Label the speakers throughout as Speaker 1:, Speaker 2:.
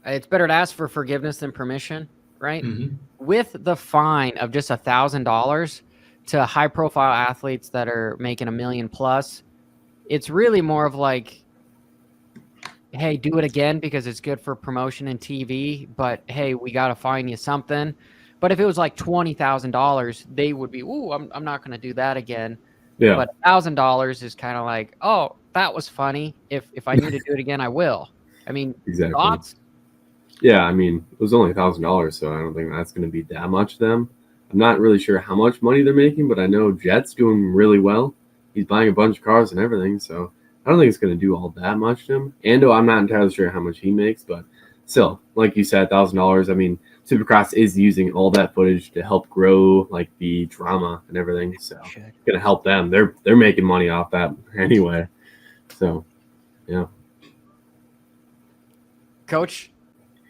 Speaker 1: It's better to ask for forgiveness than permission, right?
Speaker 2: Mm-hmm.
Speaker 1: With the fine of just $1,000 to high profile athletes that are making $1 million plus, it's really more of like, hey, do it again because it's good for promotion and TV, but hey, we got to fine you something. But if it was like $20,000, they would be, ooh, I'm not going to do that again.
Speaker 3: Yeah,
Speaker 1: But $1,000 is kind of like, oh, that was funny. If I need to do it again, I will. I mean,
Speaker 3: exactly.
Speaker 1: thoughts?
Speaker 3: Yeah, I mean, it was only $1,000, so I don't think that's going to be that much to them. I'm not really sure how much money they're making, but I know Jet's doing really well. He's buying a bunch of cars and everything, so I don't think it's going to do all that much to him. Ando, I'm not entirely sure how much he makes, but still, like you said, $1,000. I mean, Supercross is using all that footage to help grow like the drama and everything, so it's going to help them. They're making money off that anyway. So, yeah.
Speaker 1: Coach,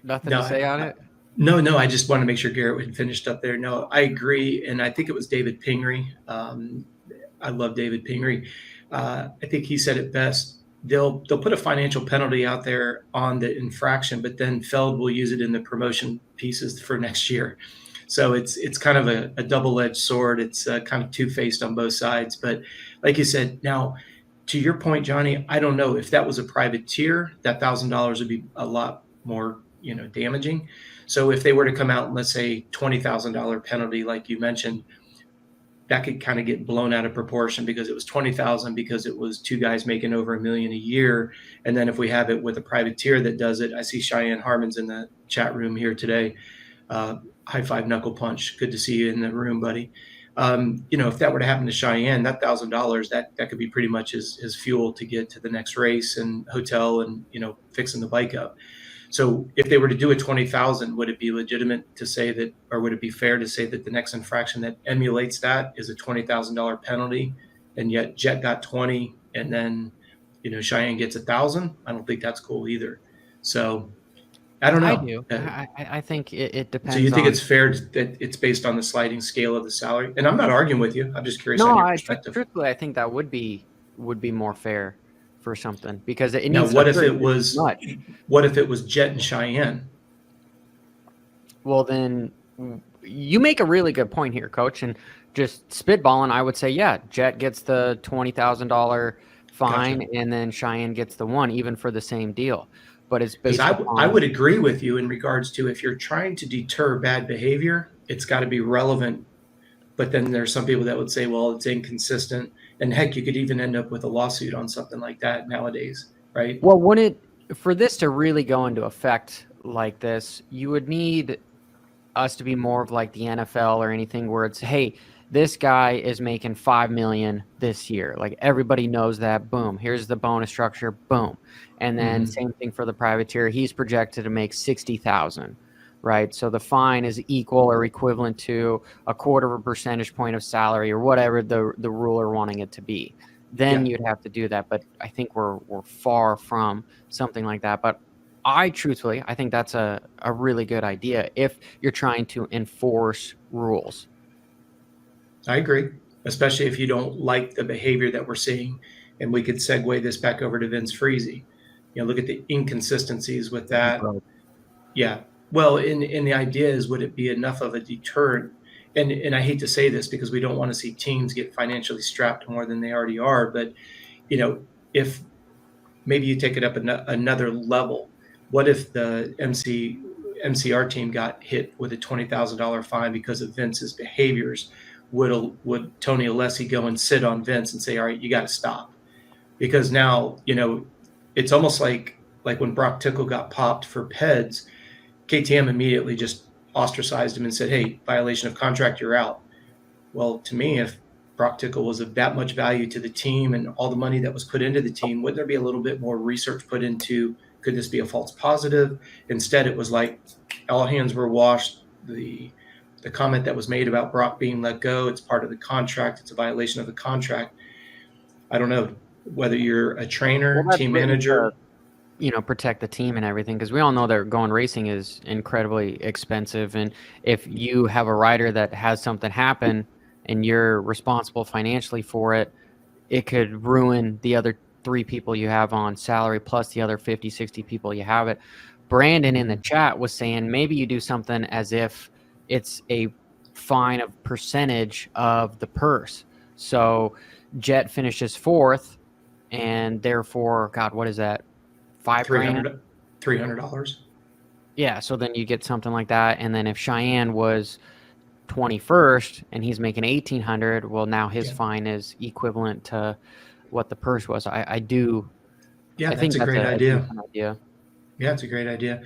Speaker 1: nothing to say on it?
Speaker 2: No. I just want to make sure Garrett had finished up there. No, I agree, and I think it was David Pingree. I love David Pingree. I think he said it best. They'll put a financial penalty out there on the infraction, but then Feld will use it in the promotion pieces for next year. So it's kind of a double-edged sword. It's kind of two-faced on both sides. But like you said, now to your point, Johnny, I don't know if that was a privateer, that $1,000 would be a lot more damaging. So if they were to come out and let's say $20,000 penalty, like you mentioned, that could kind of get blown out of proportion because it was 20,000 because it was two guys making over $1 million a year. And then if we have it with a privateer that does it, I see Cheyenne Harmon's in the chat room here today. High five, knuckle punch. Good to see you in the room, buddy. If that were to happen to Cheyenne, that $1,000 that could be pretty much his fuel to get to the next race and hotel and fixing the bike up. So if they were to do a 20,000, would it be legitimate to say that, or would it be fair to say that the next infraction that emulates that is a $20,000 penalty, and yet Jet got 20, and then Cheyenne gets 1,000? I don't think that's cool either. So I don't know.
Speaker 1: I do. I think it depends.
Speaker 2: So you think it's fair that it's based on the sliding scale of the salary? And I'm not arguing with you. I'm just curious on your perspective.
Speaker 1: Truthfully, I think that would be more fair for something because it
Speaker 2: now
Speaker 1: needs.
Speaker 2: What if it was Jet and Cheyenne?
Speaker 1: Well, then you make a really good point here, Coach. And just spitballing, I would say, yeah, Jet gets the $20,000 fine,
Speaker 2: Gotcha.
Speaker 1: and then Cheyenne gets the one, even for the same deal. But it's based
Speaker 2: I would agree with you in regards to if you're trying to deter bad behavior, it's got to be relevant. But then there's some people that would say, well, it's inconsistent. And heck, you could even end up with a lawsuit on something like that nowadays, right?
Speaker 1: Well, for this to really go into effect like this, you would need us to be more of like the NFL or anything where it's, hey, this guy is making $5 million this year. Like everybody knows that. Boom. Here's the bonus structure. Boom. And then same thing for the privateer. He's projected to make 60,000. Right. So the fine is equal or equivalent to a quarter of a percentage point of salary or whatever the ruler wanting it to be. Then you'd have to do that. But I think we're far from something like that. But I think that's a really good idea if you're trying to enforce rules.
Speaker 2: I agree, especially if you don't like the behavior that we're seeing. And we could segue this back over to Vince Freezy. Look at the inconsistencies with that. Yeah. Well, and the idea is, would it be enough of a deterrent? And I hate to say this because we don't want to see teams get financially strapped more than they already are. But, if maybe you take it up another level, what if the MCR team got hit with a $20,000 fine because of Vince's behaviors? Would Tony Alessi go and sit on Vince and say, all right, you got to stop? Because now, it's almost like when Brock Tickle got popped for PEDS, KTM immediately just ostracized him and said, hey, violation of contract, you're out. Well, to me, if Brock Tickle was of that much value to the team and all the money that was put into the team, wouldn't there be a little bit more research put into, could this be a false positive? Instead, it was like all hands were washed. The comment that was made about Brock being let go, it's part of the contract. It's a violation of the contract. I don't know whether you're a trainer, team manager.
Speaker 1: Protect the team and everything, because we all know that going racing is incredibly expensive. And if you have a rider that has something happen and you're responsible financially for it, it could ruin the other 3 people you have on salary plus the other 50, 60 people you have it. Brandon in the chat was saying maybe you do something as if it's a fine of percentage of the purse. So Jet finishes fourth, and therefore, God, what is that? $5,000?
Speaker 2: $300.
Speaker 1: Yeah. So then you get something like that. And then if Cheyenne was 21st and he's making 1,800, well, now his
Speaker 2: Yeah.
Speaker 1: fine is equivalent to what the purse was. I do.
Speaker 2: Yeah,
Speaker 1: I think
Speaker 2: that's a great
Speaker 1: a
Speaker 2: idea.
Speaker 1: decent idea.
Speaker 2: Yeah, it's a great idea.